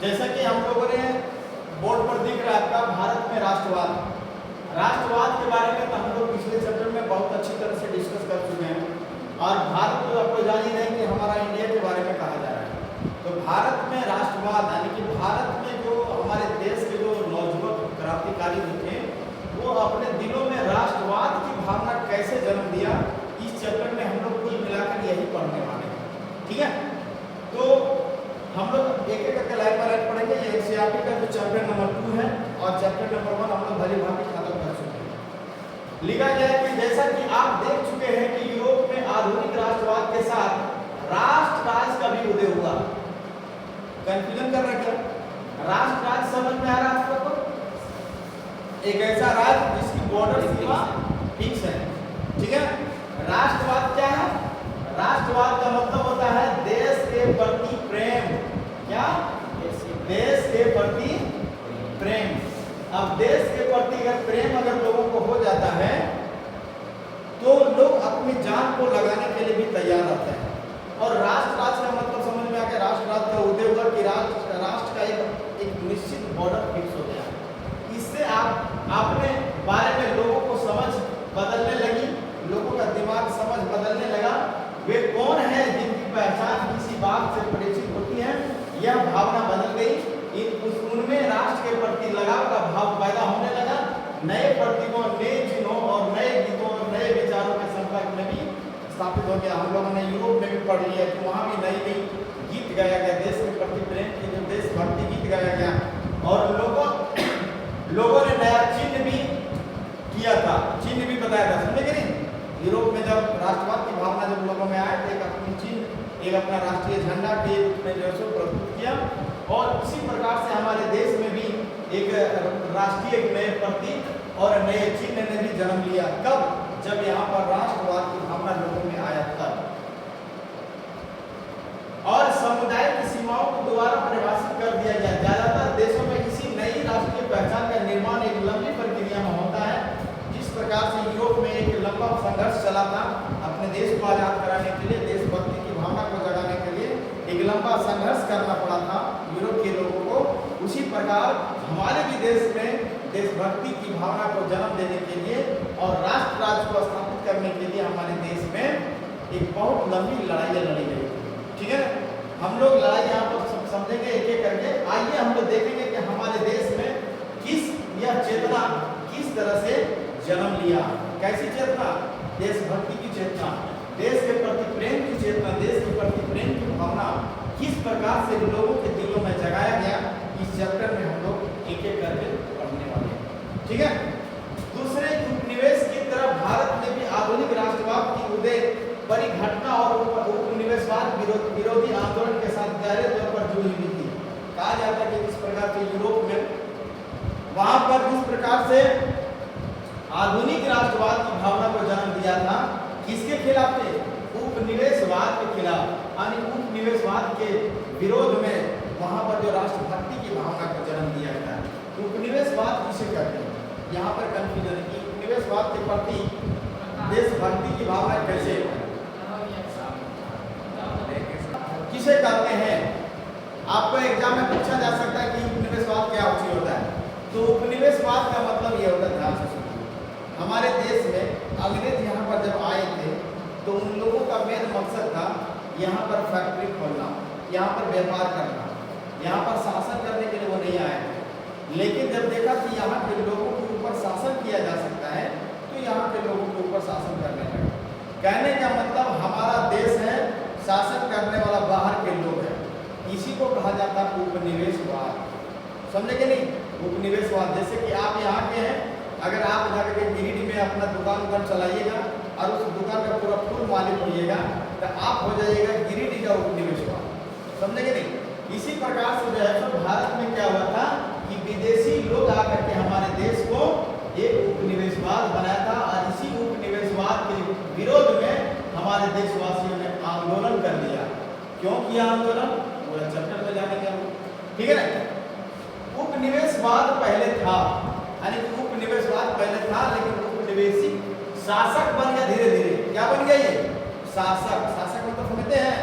जैसा कि हम लोगों ने बोर्ड पर दिख रहा है आपका भारत में राष्ट्रवाद। राष्ट्रवाद के बारे में तो हम लोग पिछले चैप्टर में बहुत अच्छी तरह से डिस्कस कर चुके हैं और भारत तो आपको जान ही नहीं कि हमारा इंडिया के बारे में कहा जा रहा है। तो भारत में राष्ट्रवाद यानी कि भारत में जो हमारे देश के जो नौजवान क्रांतिकारी थे वो अपने दिलों में राष्ट्रवाद की भावना कैसे जन्म दिया, इस चैप्टर में हम लोग कुल मिलाकर यही पढ़ने वाले हैं। ठीक है, तो हम लोग एक एक करके लाइन पर पढ़ेंगे। ये एनसीईआरटी का जो चैप्टर नंबर 2 है और चैप्टर नंबर 1 हम लोग भली भांति खत्म कर चुके हैं। लिखा जाए कि जैसा कि आप देख चुके हैं कि यूरोप में आधुनिक राष्ट्रवाद के साथ राष्ट्र राज का भी उदय हुआ। कंफ्यूजन कर रहे क्या? राष्ट्र राज समझ में आ रहा है आपको? एक ऐसा राज्य जिसकी बॉर्डर सीमा फिक्स है। ठीक है, राष्ट्रवाद क्या है? राष्ट्रवाद का मतलब होता है देश के प्रति प्रेम। क्या? देश के प्रति प्रेम। अब देश के प्रति अगर प्रेम अगर लोगों को हो जाता है तो लोग अपनी जान को लगाने के लिए भी तैयार रहते हैं। और राष्ट्र राज का मतलब समझ में आ गया, राष्ट्र राज का उदय हुआ कि राष्ट्र का एक निश्चित बॉर्डर फिक्स हो गया। इससे आपने बारे में लोगों को समझ बदलने लगी, लोगों का दिमाग समझ बदलने लगा। वे कौन है जिनकी पहचान किसी बात से परिचित होती है, यह भावना बदल गई। उनमें राष्ट्र के प्रति लगाव का भाव पैदा होने लगा। नए प्रतीकों, नए चिन्हों और नए गीतों और नए विचारों के संपर्क में भी स्थापित हो गया। हम लोगों ने यूरोप में भी पढ़ लिया कि वहाँ भी नई नई गीत गाया गया, देश के प्रति प्रेम की जो देशभक्ति गीत गाया गया और लोगों ने नया चिन्ह भी किया था, चिन्ह भी बताया था। समझे कि नहीं? यूरोप में जब राष्ट्रवाद की भावना जब लोगों में आए तो एक अपनी चिन्ह, एक अपना राष्ट्रीय झंडा के रूप में जो है प्रस्तुत किया। और इसी प्रकार से हमारे देश में भी एक राष्ट्रीय नए प्रतीक और नए चिन्ह ने भी जन्म लिया। कब? जब यहाँ पर राष्ट्रवाद की भावना लोगों में आया तब। और समुदाय की सीमाओं को दोबारा परिभाषित कर दिया गया। ज्यादातर देशों में इसी नई राष्ट्रीय पहचान का निर्माण एक लंबी प्रक्रिया में होता है। जिस प्रकार से यूरोप में एक लंबा संघर्ष चला था अपने देश को आजाद कराने के लिए, देशभक्ति की भावना को जगाने के लिए एक लंबा संघर्ष करना पड़ा था यूरोप के लोगों को, उसी प्रकार हमारे भी देश में देशभक्ति की भावना को जन्म देने के लिए और राष्ट्र राज को स्थापित करने के लिए हमारे देश में एक बहुत लंबी लड़ाइयाँ लड़ी गई। ठीक है, हम लोग लड़ाई यहाँ पर समझेंगे एक एक करके। आइए हम लोग देखेंगे कि हमारे देश में किस यह चेतना किस तरह से जन्म लिया। कैसी चेतना? देशभक्ति की चेतना, देश के प्रति प्रेम की चेतना, देश के प्रति प्रेम की भावना किस प्रकार से लोगों के दिलों में जगाया गया, इस चैप्टर में हम लोग एक एक करके पढ़ने वाले हैं। ठीक है, दूसरे उपनिवेश की तरफ भारत में भी आधुनिक राष्ट्रवाद की उदय बड़ी घटना और उपनिवेशवाद विरोधी आंदोलन के साथ गहरे तौर पर जुड़ी हुई थी। कहा जाता है कि इस प्रकार से यूरोप में वहां पर जिस प्रकार से आधुनिक राष्ट्रवाद की भावना को जन्म दिया था, किसके खिलाफ थे? उपनिवेशवाद के खिलाफ, यानी उपनिवेशवाद के विरोध में वहां पर जो राष्ट्रभक्ति की भावना को जन्म दिया गया। उपनिवेशवाद किसे कहते हैं? यहाँ पर कंफ्यूजन है कि उपनिवेशवाद के प्रति देशभक्ति की भावना कैसे किसे कहते हैं? आपको एग्जाम में पूछा जा सकता है कि उपनिवेशवाद क्या होता है। तो उपनिवेशवाद का मतलब ये होता है, ध्यान से सुनिए, हमारे देश में अंग्रेज यहाँ पर जब आए थे तो उन लोगों का मेन मकसद था यहाँ पर फैक्ट्री खोलना, यहाँ पर व्यापार करना, यहाँ पर शासन करने के लिए वो नहीं आए थे। लेकिन जब देखा कि यहाँ के लोगों के ऊपर शासन किया जा सकता है तो यहाँ के लोगों के ऊपर शासन करने लगे। कहने का मतलब हमारा देश है, शासन करने वाला बाहर के लोग हैं, इसी को कहा जाता है उपनिवेशवाद। समझे कि नहीं? उपनिवेशवाद जैसे कि आप यहाँ के हैं, अगर आप जाकर के गिरिडीह में अपना दुकान चलाइएगा और उस दुकान का पूरा फुल मालिक होइएगा तो आप हो जाइएगा गिरिडीह का उपनिवेशवाद। समझे कि नहीं? इसी प्रकार से जो है तो भारत में क्या हुआ था कि विदेशी लोग आकर के हमारे देश को एक उपनिवेशवाद बनाया था और इसी उपनिवेशवाद के विरोध में हमारे देशवासियों ने आंदोलन कर दिया। क्यों किया आंदोलन? पूरा चैप्टर में जानेंगे हम। ठीक है ना? उपनिवेशवाद पहले था, यानी उपनिवेशवाद पहले था लेकिन उपनिवेशी शासक बन गया धीरे धीरे। क्या बन गया ये? शासक। शासक मतलब समझते हैं,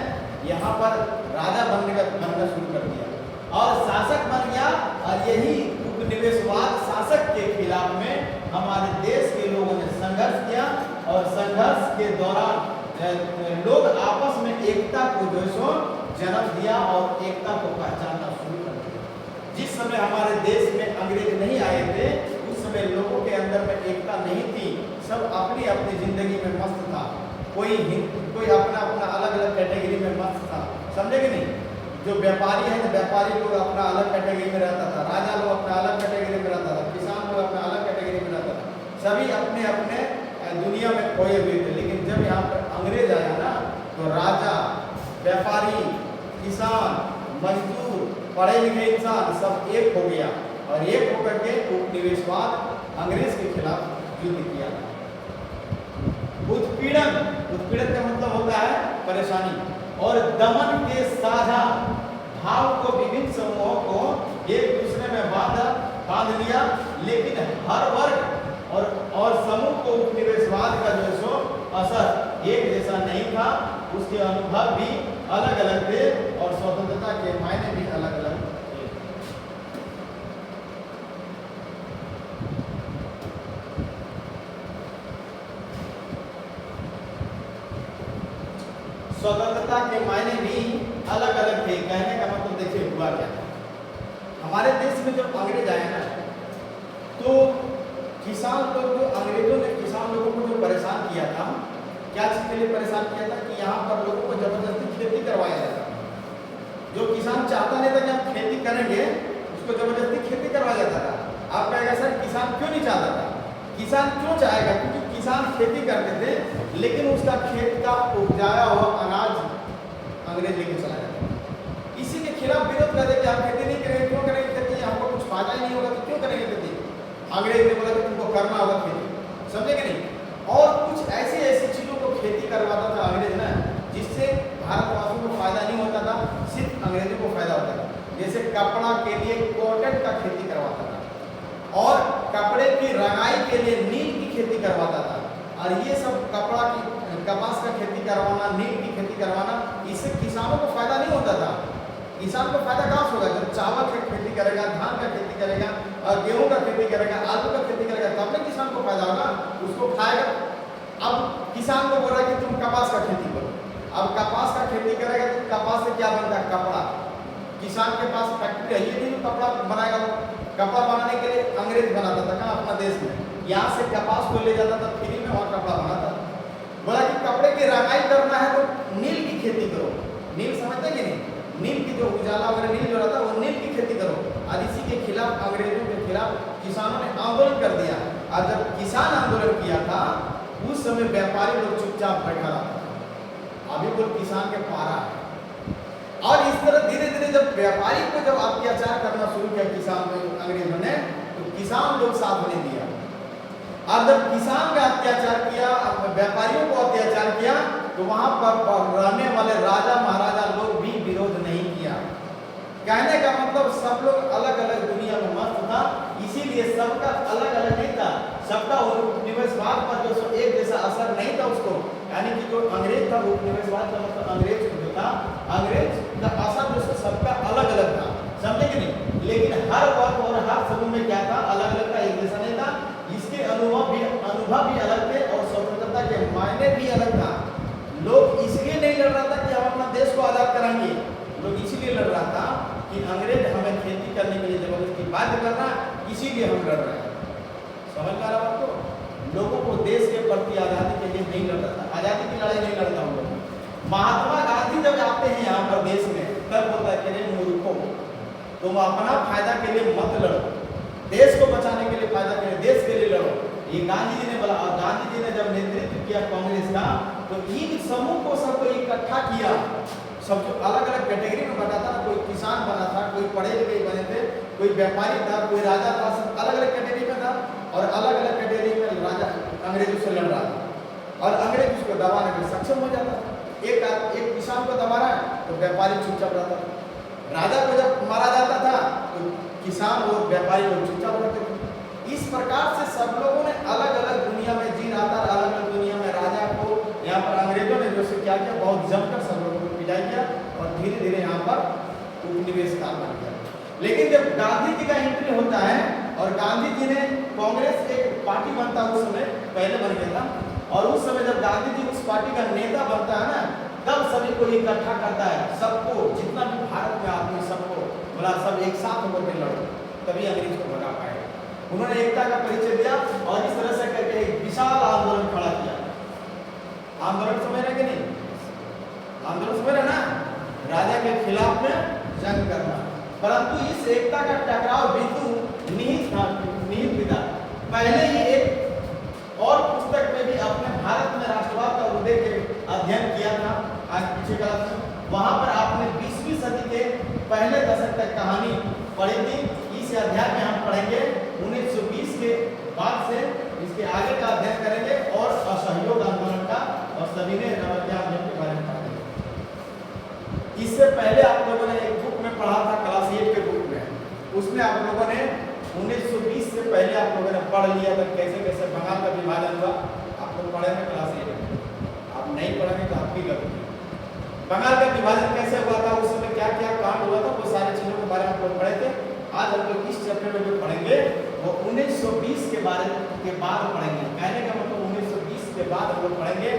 यहाँ पर राजा बनना शुरू कर दिया और शासक लोग आपस में एकता को जो सो जन्म दिया और एकता को पहचानना शुरू कर दिया। जिस समय हमारे देश में अंग्रेज नहीं आए थे उस समय लोगों के अंदर में एकता नहीं थी, सब अपनी अपनी जिंदगी में मस्त था, कोई अपना अपना अलग अलग कैटेगरी में मस्त था, समझे कि नहीं। जो व्यापारी है तो व्यापारी लोग अपना अलग कैटेगरी में रहता था, राजा लोग अपना अलग कैटेगरी में रहता था, किसान लोग अपना अलग कैटेगरी में रहता था, सभी अपने अपने दुनिया में खोए हुए थे। लेकिन जब यहाँ पर अंग्रेज आया ना तो राजा, व्यापारी, किसान, मजदूर, पढ़े लिखे इंसान सब एक हो गया और एक होकर के उपनिवेशवाद अंग्रेज के खिलाफ युद्ध किया। उत्पीड़न, उत्पीड़न का मतलब होता है परेशानी और दमन के साझा भाव को विभिन्न समूहों को एक दूसरे में बांध लिया, लेकिन हर वर्ग और समूह को उपनिवेशवाद का जो सो असर एक जैसा नहीं था, उसके अनुभव भी अलग अलग थे और स्वतंत्रता के मायने भी अलग अलग थे। स्वतंत्रता के मायने भी अलग अलग थे। कहने का मतलब देखिए हुआ क्या, हमारे देश में जब अंग्रेज आए ना तो किसान लोग, जो अंग्रेजों ने किसान लोगों को जो परेशान किया था, क्या चीज के लिए परेशान किया था कि यहाँ पर लोगों को जबरदस्ती खेती करवाया जाता था। जो किसान चाहता नहीं था कि हम खेती करेंगे, उसको जबरदस्ती खेती करवाया जाता था। आप कहेगा सर किसान क्यों नहीं चाहता था? किसान क्यों चाहेगा? क्योंकि किसान खेती करते थे लेकिन उसका खेत का उपजाया हुआ अनाज अंग्रेज लेके चला जाता था। इसी के खिलाफ विरोध करते कि हम खेती नहीं करेंगे। क्यों करेंगे खेती? हमको कुछ फायदा ही नहीं होगा तो क्यों करेंगे खेती? अंग्रेज ने बोला कि तुमको करना होगा खेती, समझे कि नहीं। और कुछ ऐसी चीजों को खेती करवाता था अंग्रेज ना जिससे भारतवासियों को फायदा नहीं होता था, सिर्फ अंग्रेजों को फायदा होता था। जैसे कपड़ा के लिए कॉटन का खेती करवाता था और कपड़े की रंगाई के लिए नील की खेती करवाता था। और ये सब कपास का खेती करवाना, नील की खेती करवाना, इससे किसानों को फायदा नहीं होता था। किसान को फायदा कहाँ से होगा? जब चावल की खेती करेगा, धान का खेती करेगा, गेहूं का खेती करेगा, आलू का खेती करेगा, तब ना किसान को फायदा होगा, उसको खाएगा। अब किसान को बोल रहा है कि तुम कपास का खेती करो। अब कपास का खेती करेगा तो कपास से क्या बनता है? कपड़ा। किसान के पास फैक्ट्री है, ये नहीं तो कपड़ा बनाएगा। कपड़ा बनाने के लिए अंग्रेज बनाता था कहाँ? अपना देश में। यहाँ से कपास को ले जाता था फ्री में, वहाँ कपड़ा बनाता था। बोला कि कपड़े की रंगाई करना है तो नील की खेती करो। नील समझते कि नहीं? नील की जो उजाला वगैरह नील जो रहता है वो नील की खेती करो। और इसी के खिलाफ, अंग्रेजों के खिलाफ किसानों ने आंदोलन कर दिया। और जब किसान आंदोलन किया था उस समय व्यापारी लोग चुपचाप बैठा रहा था। अभी वो किसान के पारा है। और इस तरह धीरे धीरे जब व्यापारी को जब अत्याचार करना शुरू किया किसान में अंग्रेजों ने, तो किसान लोग साथ नहीं दिया। और जब किसान का अत्याचार किया, व्यापारियों को अत्याचार किया, तो वहां पर रहने वाले राजा महाराजा लोग भी विरोध नहीं किया। कहने का मतलब सब लोग अलग अलग दुनिया में मस्त था, इसीलिए सबका अलग अलग नहीं था। सबका उपनिवेशवाद पर जो एक जैसा असर नहीं था उसको, यानी कि जो अंग्रेज था, उपनिवेशवाद का मतलब अंग्रेज जो था, अंग्रेज का असर जो सबका अलग अलग था, समझे कि नहीं। लेकिन हर वर्ग और हर समूह में क्या था? अलग अलग था, एक जैसा नहीं था। इसके अनुभव भी अलग थे और स्वतंत्रता के मायने भी अलग था। लोग इसलिए नहीं लड़ रहा था कि हम अपना देश को आजाद कराएंगे, लोग इसीलिए लड़ रहा था कि अंग्रेज हमें खेती करने के लिए जबरदस्ती बाध्य कर रहा है, इसीलिए हम लड़ रहे हैं। समझ में आ रहा आपको? लोगों को देश के प्रति आज़ादी के लिए नहीं लड़ रहा था, आज़ादी की लड़ाई नहीं लड़ता हम लोग। महात्मा गांधी जब आते हैं यहाँ पर देश में, तब होता है कि मूर्खों, तुम अपना फायदा के लिए मत लड़ो, देश को बचाने के लिए, फायदा के लिए, देश के लिए लड़ो। ये गांधी जी ने बोला। और गांधी जी ने जब नेतृत्व किया कांग्रेस का, तो इन समूह को सबको इकट्ठा किया। सब जो अलग अलग कैटेगरी में बना था, कोई किसान बना था, कोई पढ़े लिखे बने थे, कोई व्यापारी था, कोई राजा था, सब अलग अलग कैटेगरी में था। और अलग अलग कैटेगरी में राजा अंग्रेजों से लड़ रहा था और अंग्रेज उसको दबाने में सक्षम हो जाता था। एक किसान को दबा रहा है तो व्यापारी चुपचाप रहता था। राजा को जब मारा जाता था तो किसान और व्यापारी लोग चुपचाप रहते थे। इस प्रकार से सब लोगों ने अलग अलग दुनिया में जी रहा था। अलग अलग दुनिया में राजा को यहाँ पर अंग्रेजों ने जो से क्या किया, बहुत जमकर सब लोगों को पिटाई किया और धीरे धीरे यहाँ पर उपनिवेश काल बन गया। लेकिन जब गांधी जी का एंट्री होता है और गांधी जी ने, कांग्रेस एक पार्टी बनता उस समय पहले बन गया था, और उस समय जब गांधी जी उस पार्टी का नेता बनता है ना, तब सभी को इकट्ठा करता है, सबको, जितना भी भारत में आदमी सबको बोला सब एक साथ होकर के लड़ो, तभी अंग्रेज को भगा पाएगा। उन्होंने एकता का परिचय दिया और इस तरह से करके एक विशाल आंदोलन खड़ा किया। आंदोलन समझ रहे कि नहीं? आंदोलन समझ रहे ना, राजा के खिलाफ में जंग करना। परंतु इस एकता का टकराव बिंदु निहित था, निहित था। पहले ही एक और पुस्तक में भी अपने भारत में राष्ट्रवाद का उदय के अध्ययन किया था, आज पीछे का वहां पर आपने 20वीं सदी के पहले दशक तक कहानी पढ़ी थी। इस अध्याय में हम पढ़ेंगे 1920 के बाद से इसके आगे का अध्ययन करेंगे और असहयोग आंदोलन का और सविनय अभियान के बारे में पढ़ेंगे। इससे पहले आप लोगों ने एक बुक में पढ़ा था, क्लास 8 के बुक में, उसमें आप लोगों ने 1920 से पहले आप लोगों ने पढ़ लिया था कैसे कैसे बंगाल का विभाजन हुआ। आप लोग पढ़े थे क्लास 8 में, आप नहीं पढ़ेंगे तो आपकी गलती। बंगाल का विभाजन कैसे हुआ था, उस समय क्या क्या कांड हुआ था, वो सारी चीजों के बारे में आप लोग पढ़े थे। आज हम लोग इस चैप्टर में जो पढ़ेंगे वो 1920 के बारे के बाद पढ़ेंगे। कहने का मतलब 1920 के बाद हम लोग पढ़ेंगे।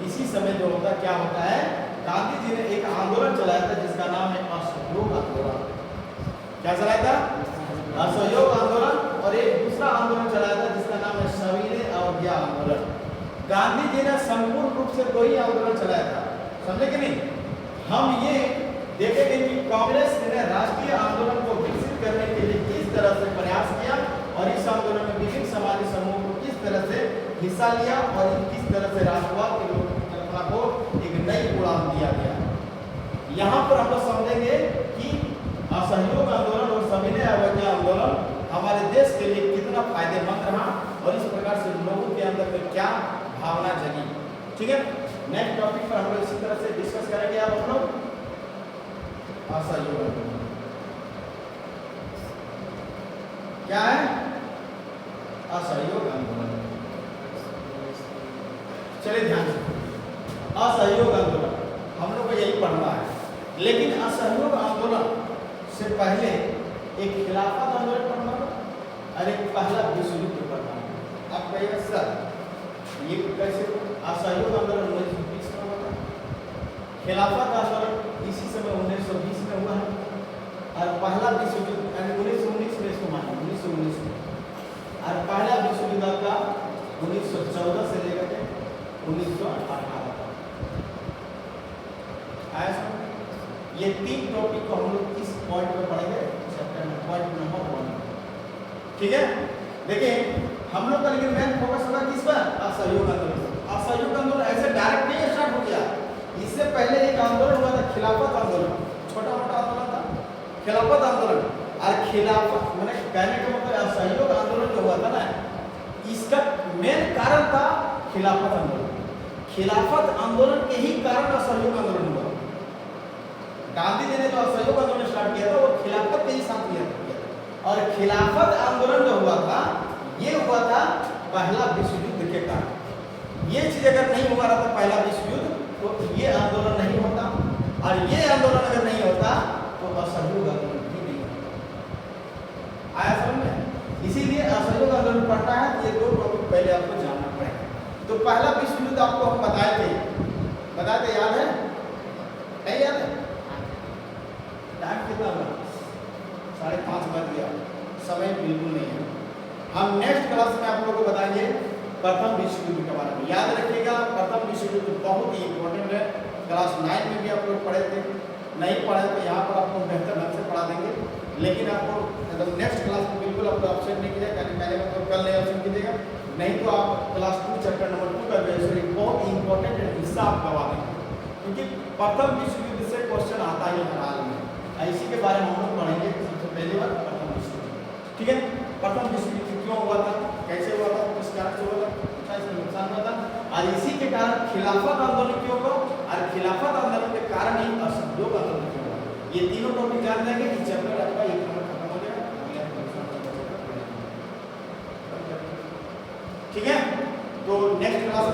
इसी समय जो होता क्या होता है, गांधी जी ने एक आंदोलन चलाया था जिसका नाम है असहयोग आंदोलन। क्या चलाया था? असहयोग आंदोलन। और एक दूसरा आंदोलन चलाया था जिसका नाम है सविनय अवज्ञा आंदोलन। गांधी जी ने संपूर्ण रूप से 2 ही आंदोलन चलाया था, समझे कि नहीं? हम ये देखेंगे कि कांग्रेस ने राष्ट्रीय आंदोलन को विकसित करने के लिए किस तरह से प्रयास किया और इस आंदोलन में विभिन्न समाजी समूहों को किस तरह से हिस्सा लिया और किस तरह से राष्ट्रवाद की कल्पना को एक नई उड़ान दिया गया। यहाँ पर हम लोग समझेंगे कि असहयोग आंदोलन और सविनय अवज्ञा आंदोलन हमारे देश के लिए कितना फायदेमंद रहा और इस प्रकार से लोगों के अंदर में क्या भावना जगी। ठीक है, नेक्स्ट टॉपिक पर हम लोग इसी तरह से डिस्कस करेंगे। आप हम लोग असहयोग आंदोलन क्या है? असहयोग आंदोलन। चलिए ध्यान से, असहयोग आंदोलन हम लोग को यही पढ़ना है। लेकिन असहयोग आंदोलन से पहले एक खिलाफत आंदोलन पढ़ना और एक पहला विश्व युद्ध पढ़ना। अब कहिएगा सर ये कैसे? असहयोग आंदोलन 1920 में हुआ था, खिलाफत आंदोलन इसी समय 1920 में हुआ है और पहला विश्व युद्ध 1919 में इसको माने 1919 में, और पहला विश्व युद्ध का 1914 से लेकर के 1918 तक आया। ये 3 टॉपिक को हम लोग इस पॉइंट में पढ़ेंगे, चैप्टर में पॉइंट नंबर 1। ठीक है, देखिए हम लोग का लेकिन मेन फोकस होगा किस पर? असहयोग आंदोलन। असहयोग आंदोलन ऐसे डायरेक्ट नहीं स्टार्ट हो गया, इससे पहले एक आंदोलन हुआ था खिलाफत आंदोलन, छोटा मोटा आंदोलन था खिलाफत आंदोलन। और खिलाफत मैंने कहने का मतलब असहयोग आंदोलन जो हुआ था ना, इसका मेन कारण था खिलाफत आंदोलन। खिलाफत आंदोलन के ही कारण असहयोग आंदोलन हुआ। गांधी जी ने जो असहयोग आंदोलन स्टार्ट किया था वो खिलाफत के ही साथ किया था। और खिलाफत आंदोलन जो हुआ था ये हुआ था पहला विश्व युद्ध के कारण। ये चीज अगर नहीं हुआ रहता पहला विश्व युद्ध तो ये आंदोलन नहीं होता, और ये आंदोलन अगर नहीं होता तो असहयोग आंदोलन भी नहीं होता। आया समझ में? इसीलिए असहयोग आंदोलन पढ़ना है, ये 2 टॉपिक पहले आपको जानना पड़ेगा। तो पहला विश्व युद्ध आपको हम बताए थे, याद है? नहीं याद है? टाइम कितना हुआ? 5:30 बज गया, समय बिल्कुल नहीं है। हम नेक्स्ट क्लास में आप लोगों को बताएंगे प्रथम विश्व युद्ध के बारे में। याद रखिएगा प्रथम विश्व युद्ध बहुत ही इंपॉर्टेंट है। क्लास 9 में भी आप लोग पढ़े थे, नहीं पढ़े तो यहाँ पर आपको बेहतर ढंग से पढ़ा देंगे। लेकिन आपको मतलब नेक्स्ट क्लास में बिल्कुल आपको अपसेट नहीं कीजिएगा, पहले मतलब कल नहीं अपसेट कीजिएगा, नहीं तो आप क्लास 2 चैप्टर नंबर 2 का बहुत इंपॉर्टेंट हिस्सा आप गवा देंगे, क्योंकि प्रथम विश्व युद्ध से क्वेश्चन आता ही हर हाल में। इसी के बारे में हम लोग पढ़ेंगे सबसे पहली बार प्रथम विश्व युद्ध। ठीक है, प्रथम विश्व युद्ध क्यों हुआ था, कैसे हुआ था, किस कारण से हुआ था, इसमें नुकसान हुआ था, और इसी के कारण खिलाफत आंदोलन क्यों हुआ, और खिलाफत आंदोलन के कारण ही असहयोग आंदोलन क्यों हुआ। ये तीनों टॉपिक जान जाएंगे कि चैप्टर आपका एक नंबर खत्म हो जाएगा। ठीक है, तो नेक्स्ट क्लास